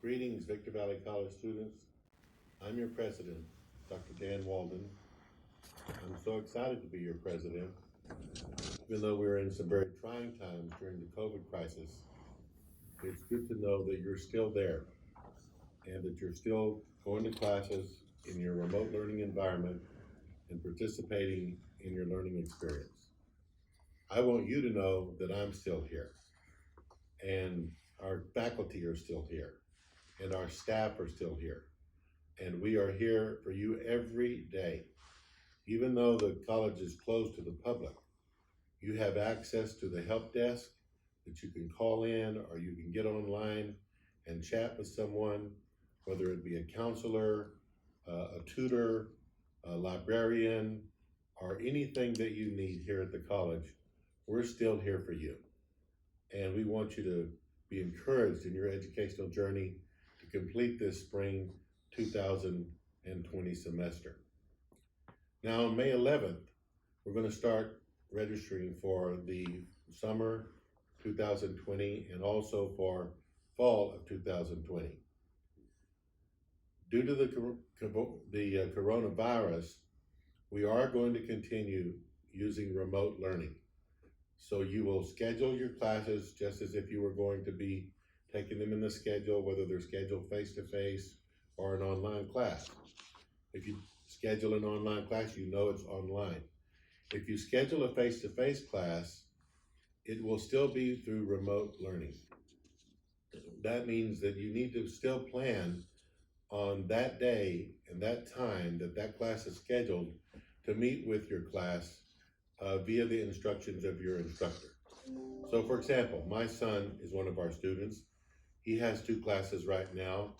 Greetings, Victor Valley College students. I'm your president, Dr. Dan Walden. I'm so excited to be your president, even though we're in some very trying times during the COVID crisis. It's good to know that you're still there and that you're still going to classes in your remote learning environment and participating in your learning experience. I want you to know that I'm still here and our faculty are still here and our staff are still here. And we are here for you every day. Even though the college is closed to the public, you have access to the help desk that you can call in or you can get online and chat with someone, whether it be a counselor, a tutor, a librarian, or anything that you need here at the college. We're still here for you. And we want you to be encouraged in your educational journey to complete this spring 2020 semester. Now on May 11th, we're going to start registering for the summer 2020 and also for fall of 2020. Due to the coronavirus, we are going to continue using remote learning. So you will schedule your classes just as if you were going to be taking them in the schedule, whether they're scheduled face-to-face or an online class. If you schedule an online class, you know it's online. If you schedule a face-to-face class, it will still be through remote learning. That means that you need to still plan on that day and that time that class is scheduled to meet with your class via the instructions of your instructor. So for example, my son is one of our students. He has 2 classes right now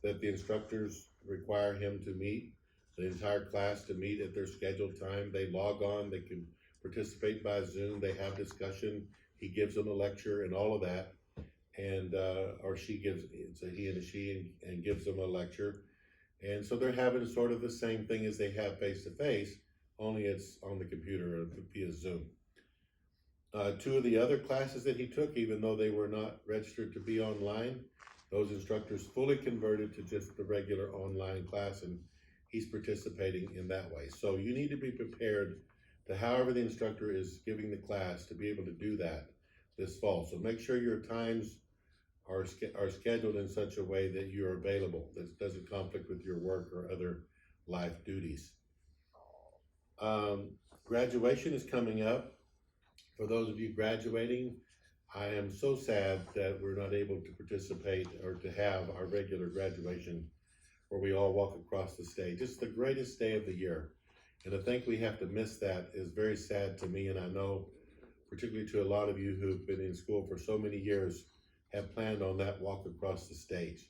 that the instructors require him to meet, the entire class to meet at their scheduled time. They log on, they can participate by Zoom, they have discussion, he gives them a lecture and all of that. And, or she gives, it's a he and a she, and gives them a lecture. And so they're having sort of the same thing as they have face-to-face, only it's on the computer or via Zoom. 2 of the other classes that he took, even though they were not registered to be online, those instructors fully converted to just the regular online class, and he's participating in that way. So you need to be prepared to however the instructor is giving the class to be able to do that this fall. So make sure your times are scheduled in such a way that you're available, that doesn't conflict with your work or other life duties. Graduation is coming up. For those of you graduating, I am so sad that we're not able to participate or to have our regular graduation where we all walk across the stage. It's the greatest day of the year. And to think we have to miss that is very sad to me, and I know particularly to a lot of you who've been in school for so many years have planned on that walk across the stage.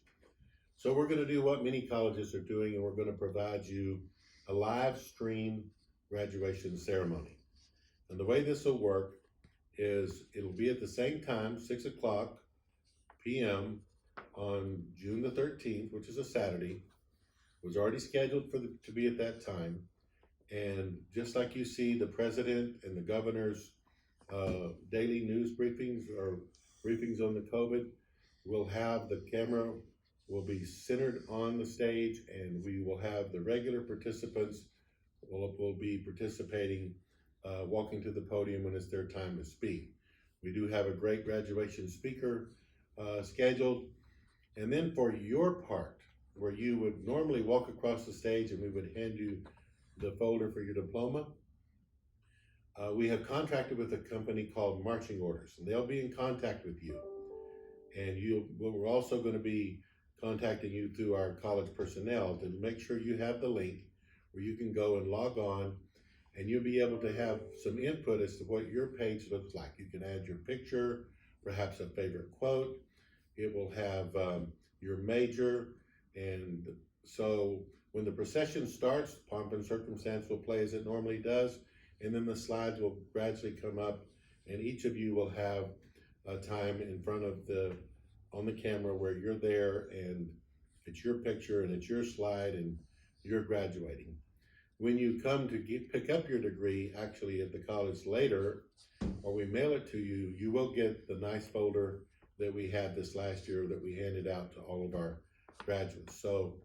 So we're going to do what many colleges are doing, and we're going to provide you a live stream graduation ceremony. And the way this will work is it'll be at the same time, 6 o'clock p.m. on June the 13th, which is a Saturday. It was already scheduled to be at that time. And just like you see the president and the governor's daily news briefings or briefings on the COVID, we'll have the camera will be centered on the stage, and we will have the regular participants will be participating, walking to the podium when it's their time to speak. We do have a great graduation speaker scheduled. And then for your part, where you would normally walk across the stage and we would hand you the folder for your diploma, we have contracted with a company called Marching Orders, and they'll be in contact with you. And we're also going to be contacting you through our college personnel to make sure you have the link where you can go and log on, and you'll be able to have some input as to what your page looks like. You can add your picture, perhaps a favorite quote. It will have your major, and so when the procession starts, Pomp and Circumstance will play as it normally does, and then the slides will gradually come up, and each of you will have a time in front of on the camera where you're there, and it's your picture and it's your slide and you're graduating. When you come to pick up your degree, actually at the college later, or we mail it to you, you will get the nice folder that we had this last year that we handed out to all of our graduates. So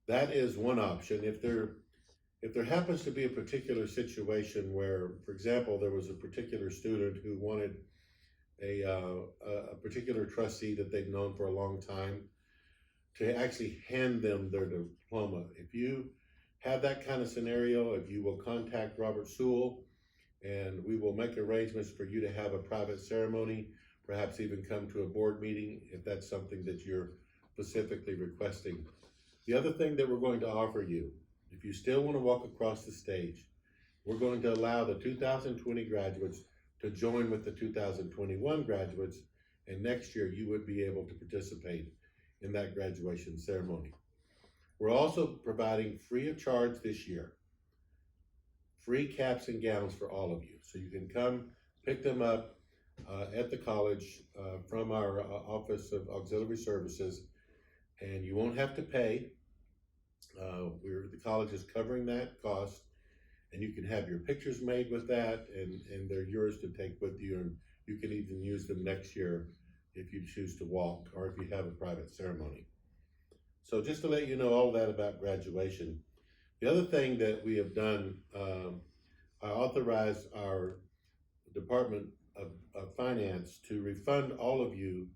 that is one option. If there happens to be a particular situation where, for example, there was a particular student who wanted a particular trustee that they've known for a long time to actually hand them their diploma. If you have that kind of scenario, if you will contact Robert Sewell, and we will make arrangements for you to have a private ceremony, perhaps even come to a board meeting if that's something that you're specifically requesting. The other thing that we're going to offer you, if you still want to walk across the stage, we're going to allow the 2020 graduates to join with the 2021 graduates, and next year you would be able to participate in that graduation ceremony. We're also providing free of charge this year, free caps and gowns for all of you. So you can come pick them up at the college from our Office of Auxiliary Services, and you won't have to pay. The college is covering that cost, and you can have your pictures made with that, and they're yours to take with you, and you can even use them next year if you choose to walk or if you have a private ceremony. So just to let you know all that about graduation. The other thing that we have done, I authorized our Department of Finance to refund all of you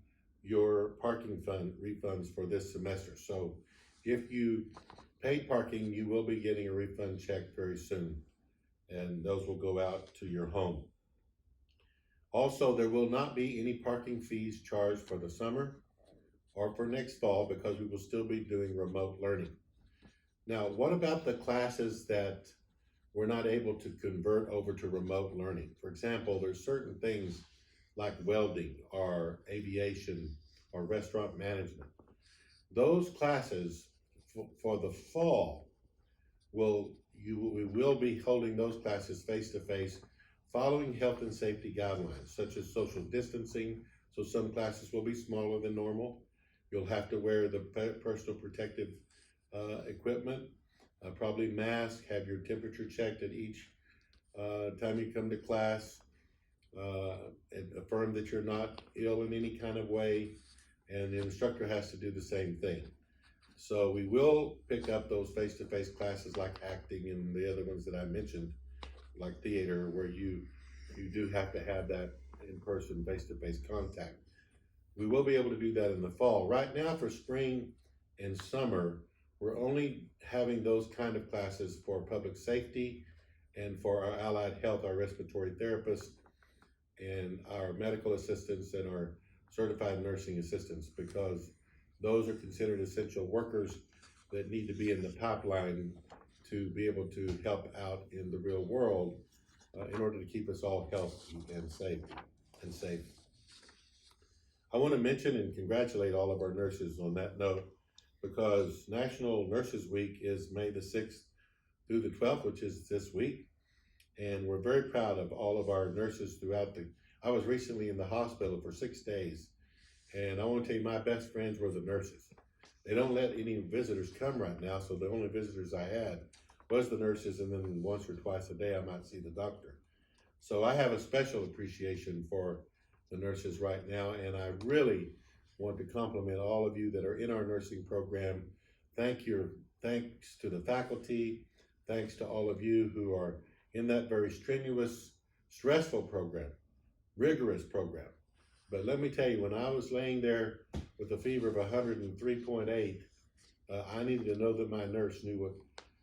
your parking fund refunds for this semester. So if you paid parking, you will be getting a refund check very soon, and those will go out to your home. Also, there will not be any parking fees charged for the summer or for next fall because we will still be doing remote learning. Now, what about the classes that we're not able to convert over to remote learning? For example, there's certain things like welding or aviation or restaurant management. Those classes for the fall, we will be holding those classes face-to-face following health and safety guidelines, such as social distancing. So some classes will be smaller than normal. You'll have to wear the personal protective equipment, probably mask, have your temperature checked at each time you come to class, and affirm that you're not ill in any kind of way, and the instructor has to do the same thing. So we will pick up those face-to-face classes like acting and the other ones that I mentioned, like theater, where you do have to have that in-person, face-to-face contact. We will be able to do that in the fall. Right now for spring and summer, we're only having those kind of classes for public safety and for our allied health, our respiratory therapists, and our medical assistants and our certified nursing assistants, because those are considered essential workers that need to be in the pipeline to be able to help out in the real world in order to keep us all healthy and safe. I want to mention and congratulate all of our nurses on that note, because National Nurses Week is May the 6th through the 12th, which is this week. And we're very proud of all of our nurses throughout I was recently in the hospital for 6 days. And I want to tell you, my best friends were the nurses. They don't let any visitors come right now, so the only visitors I had was the nurses, and then once or twice a day I might see the doctor. So I have a special appreciation for the nurses right now, and I really want to compliment all of you that are in our nursing program. Thanks to the faculty, thanks to all of you who are in that very strenuous, stressful program, rigorous program. But let me tell you, when I was laying there with a fever of 103.8, I needed to know that my nurse knew what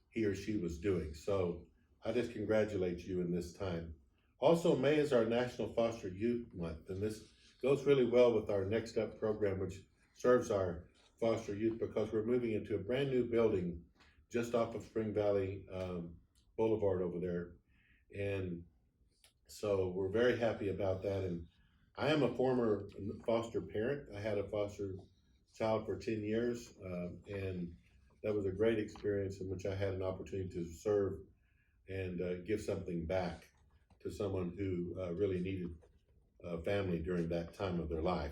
he or she was doing. So I just congratulate you in this time. Also, May is our National Foster Youth Month, and this goes really well with our Next Up program, which serves our foster youth, because we're moving into a brand new building just off of Spring Valley Boulevard over there. And so we're very happy about that. And I am a former foster parent. I had a foster child for 10 years, and that was a great experience in which I had an opportunity to serve and give something back to someone who really needed a family during that time of their life.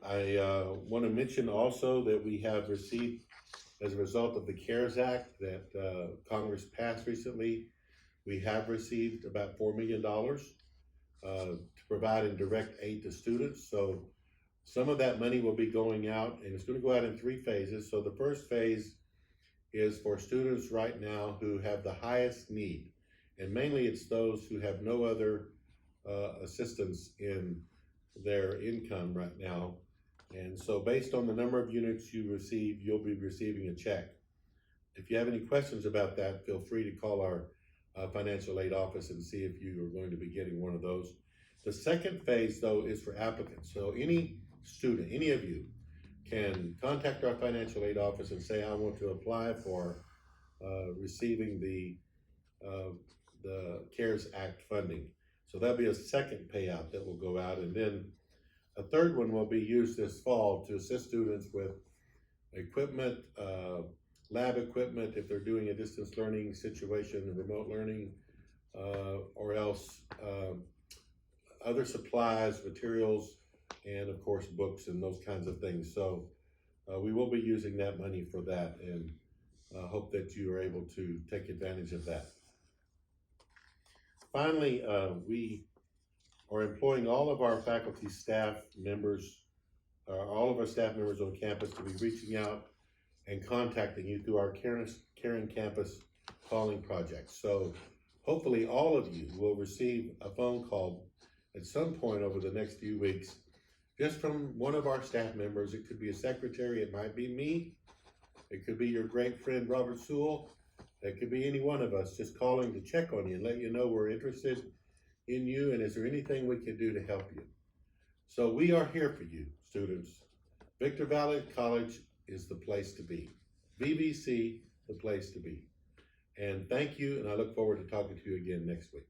I want to mention also that we have received, as a result of the CARES Act that Congress passed recently, we have received about $4 million to providing direct aid to students. So some of that money will be going out, and it's going to go out in 3 phases. So the first phase is for students right now who have the highest need. And mainly it's those who have no other assistance in their income right now. And so based on the number of units you receive, you'll be receiving a check. If you have any questions about that, feel free to call our financial aid office and see if you are going to be getting one of those. The second phase, though, is for applicants. So any student, any of you, can contact our financial aid office and say, I want to apply for receiving the CARES Act funding. So that'll be a second payout that will go out, and then a third one will be used this fall to assist students with equipment, lab equipment if they're doing a distance learning situation, remote learning, or else other supplies, materials, and of course books and those kinds of things. So we will be using that money for that, and hope that you are able to take advantage of that. Finally, we are employing all of our faculty, staff members, all of our staff members on campus to be reaching out and contacting you through our Caring Campus calling project. So hopefully all of you will receive a phone call at some point over the next few weeks, just from one of our staff members. It could be a secretary, it might be me, it could be your great friend Robert Sewell, it could be any one of us just calling to check on you and let you know we're interested in you and is there anything we can do to help you. So we are here for you, students. Victor Valley College is the place to be. VVC, the place to be. And thank you, and I look forward to talking to you again next week.